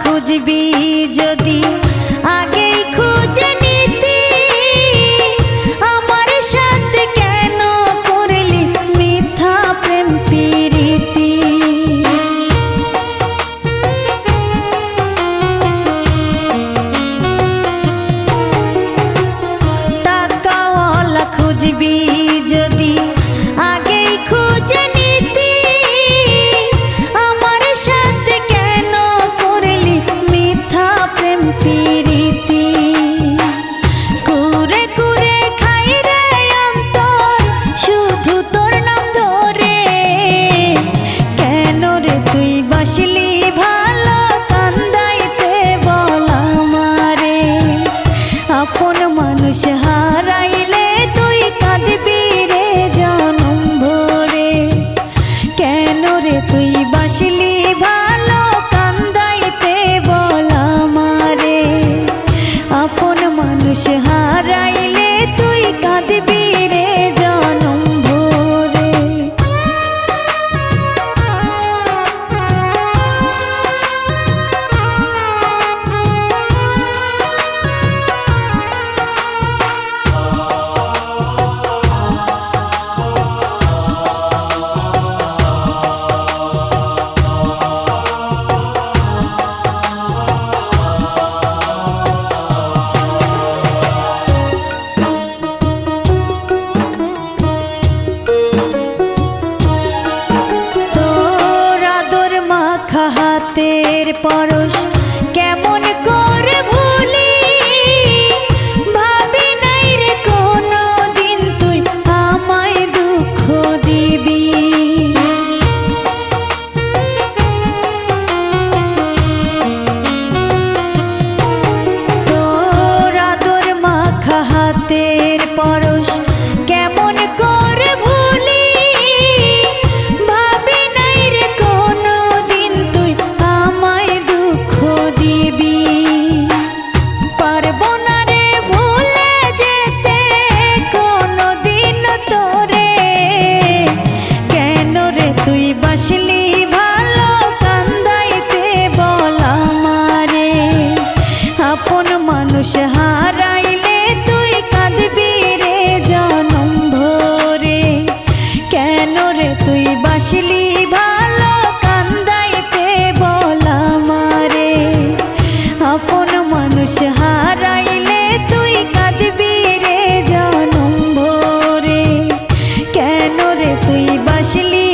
খুঁজবি যদি আগেই খুঁজে নিতি, আমার সাথে কেন করলি মিথ্যা প্রেম প্রীতি। টাকাওয়ালা খুঁজবি যদি আগেই খুঁজে নিতি, আমার সাথে কেন করলি মিথ্যা প্রেম প্রীতি। কুরে কুরে খাই রে অন্তর শুধু তোর নাম ধরে, কেন রে তুই বাসলি ভালো কান্দাইতে বল আমারে। আপন মানুষ হারাইলে তুই কাঁদবি রে জনম ভরে, কেন রে তুই বাসলি ভালো কান্দাইতে বল আমারে। আপন মানুষ হারাইলে তুই কাঁদবি রে জনম ভরে। হাতের পরশ কেমন করে ভুলি, ভাবি নাই রে কোনো দিন তুই আমায় দুঃখ দিবি। তোর আদর মাখা হাতের পরশ কেমন করে ভুলি, ভাবি নাই রে কোনো দিন তুই আমায় দুঃখ দিবি। পারবো না রে ভুলে যেতে কোনো দিন তোরে, কেন রে তুই বাসলি ভালো কান্দাইতে বল আমারে। আপন মানুষ হারাইলে তুই কাঁদবি রে জনম ভরে, কেন রে তুই বাসলি ভালো কান্দাইতে বল আমারে। আপন মানুষ হারাইলে তুই কাঁদবি রে জনম ভরে, কেন রে তুই বাসলি